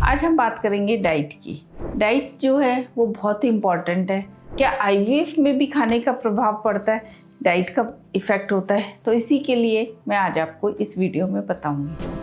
आज हम बात करेंगे डाइट की। डाइट जो है वो बहुत ही इम्पॉर्टेंट है। क्या आईवीएफ में भी खाने का प्रभाव पड़ता है, डाइट का इफ़ेक्ट होता है? तो इसी के लिए मैं आज आपको इस वीडियो में बताऊंगी।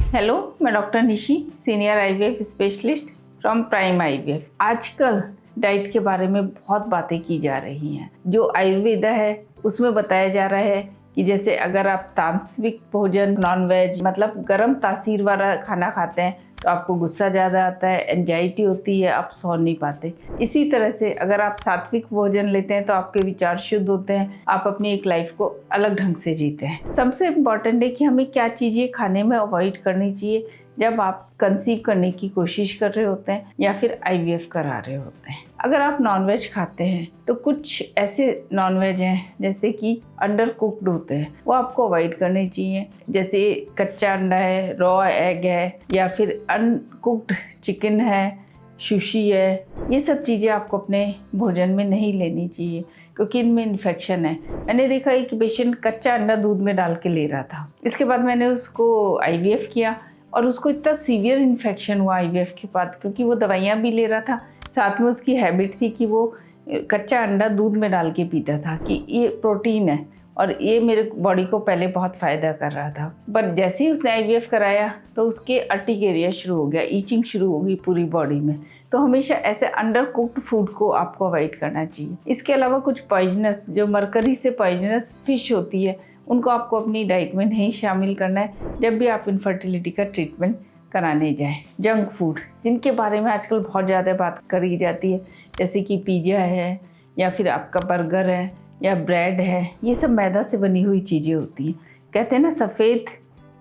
हेलो, मैं doctor Nishi, senior IVF specialist from prime IVF. आजकल डाइट के बारे में बहुत बातें की जा रही हैं। जो आयुर्वेद है उसमें बताया जा रहा है कि जैसे अगर आप तामसिक भोजन, नॉनवेज मतलब गर्म तासीर वाला खाना खाते हैं तो आपको गुस्सा ज़्यादा आता है, एंजाइटी होती है, आप सो नहीं पाते। इसी तरह से अगर आप सात्विक भोजन लेते हैं तो आपके विचार शुद्ध होते हैं, आप अपनी एक लाइफ को अलग ढंग से जीते हैं। सबसे इम्पॉर्टेंट है कि हमें क्या चीज़ें खाने में अवॉइड करनी चाहिए जब आप कंसीव करने की कोशिश कर रहे होते हैं या फिर आईवीएफ करा रहे होते हैं। अगर आप नॉनवेज खाते हैं तो कुछ ऐसे नॉनवेज हैं जैसे कि अंडर कुक्ड होते हैं, वो आपको अवॉइड करने चाहिए। जैसे कच्चा अंडा है, रॉ एग है, या फिर अनकुक्ड चिकन है, सुशी है। ये सब चीज़ें आपको अपने भोजन में नहीं लेनी चाहिए क्योंकि इनमें इन्फेक्शन है। मैंने देखा एक पेशेंट कच्चा अंडा दूध में डाल के ले रहा था। इसके बाद मैंने उसको आईवीएफ किया और उसको इतना सीवियर इन्फेक्शन हुआ आईवीएफ के बाद, क्योंकि वो दवाइयाँ भी ले रहा था, साथ में उसकी हैबिट थी कि वो कच्चा अंडा दूध में डाल के पीता था कि ये प्रोटीन है और ये मेरे बॉडी को पहले बहुत फ़ायदा कर रहा था। पर जैसे ही उसने आईवीएफ कराया तो उसके अर्टिक एरिया शुरू हो गया, ईचिंग शुरू हो गई पूरी बॉडी में। तो हमेशा ऐसे अंडर कुक्ड फूड को आपको अवॉइड करना चाहिए। इसके अलावा कुछ पॉइजनस, जो मरकरी से पॉइजनस फिश होती है, उनको आपको अपनी डाइट में नहीं शामिल करना है जब भी आप इनफर्टिलिटी का ट्रीटमेंट कराने जाएं। जंक फूड, जिनके बारे में आजकल बहुत ज़्यादा बात करी जाती है, जैसे कि पिज़्ज़ा है या फिर आपका बर्गर है या ब्रेड है, ये सब मैदा से बनी हुई चीज़ें होती हैं। कहते हैं ना सफ़ेद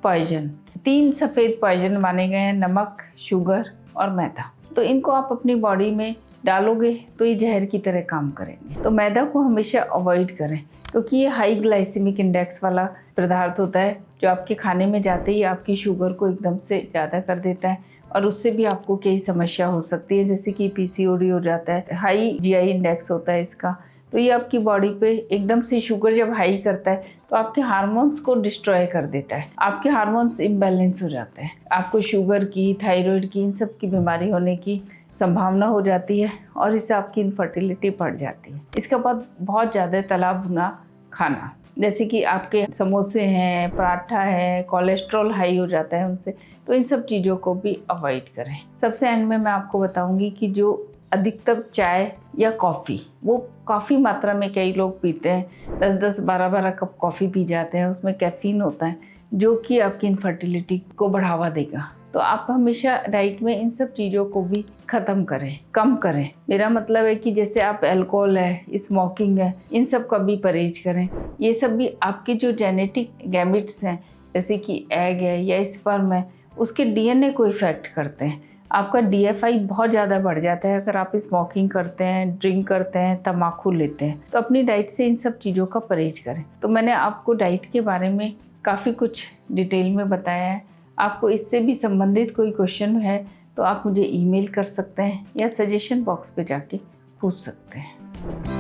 पॉइजन, 3 सफ़ेद पॉइजन माने गए हैं, नमक, शुगर और मैदा। तो इनको आप अपनी बॉडी में डालोगे तो ये जहर की तरह काम करेंगे। तो मैदा को हमेशा अवॉइड करें क्योंकि ये हाई ग्लाइसेमिक इंडेक्स वाला पदार्थ होता है जो आपके खाने में जाते ही आपकी शुगर को एकदम से ज़्यादा कर देता है और उससे भी आपको कई समस्या हो सकती है, जैसे कि पीसीओडी हो जाता है। हाई जीआई इंडेक्स होता है इसका। तो ये आपकी बॉडी पे एकदम से शुगर जब हाई करता है तो आपके हार्मोन्स को डिस्ट्रॉय कर देता है, आपके हार्मोन्स इम्बैलेंस हो जाते हैं, आपको शुगर की, थायराइड की, इन सब की बीमारी होने की संभावना हो जाती है और इससे आपकी इनफर्टिलिटी बढ़ जाती है। इसके बाद बहुत ज़्यादा तला भुना खाना, जैसे कि आपके समोसे हैं, पराठा है, कोलेस्ट्रॉल हाई हो जाता है उनसे, तो इन सब चीज़ों को भी अवॉइड करें। सबसे एंड में मैं आपको बताऊंगी कि जो अधिकतर चाय या कॉफ़ी, वो काफ़ी मात्रा में कई लोग पीते हैं, 10-10, 12-12 कप कॉफ़ी पी जाते हैं, उसमें कैफ़ीन होता है जो कि आपकी इनफर्टिलिटी को बढ़ावा देगा। तो आप हमेशा डाइट में इन सब चीज़ों को भी ख़त्म करें, कम करें। मेरा मतलब है कि जैसे आप अल्कोहल है, स्मोकिंग है, इन सब का भी परहेज करें। ये सब भी आपके जो जेनेटिक गैमेट्स हैं, जैसे कि एग है या स्पर्म है, उसके डीएनए को इफ़ेक्ट करते हैं। आपका डीएफआई बहुत ज़्यादा बढ़ जाता है अगर आप स्मोकिंग करते हैं, ड्रिंक करते हैं, तम्बाकू लेते हैं। तो अपनी डाइट से इन सब चीज़ों का परहेज करें। तो मैंने आपको डाइट के बारे में काफ़ी कुछ डिटेल में बताया है। आपको इससे भी संबंधित कोई क्वेश्चन है तो आप मुझे ईमेल कर सकते हैं या सजेशन बॉक्स पे जाके पूछ सकते हैं।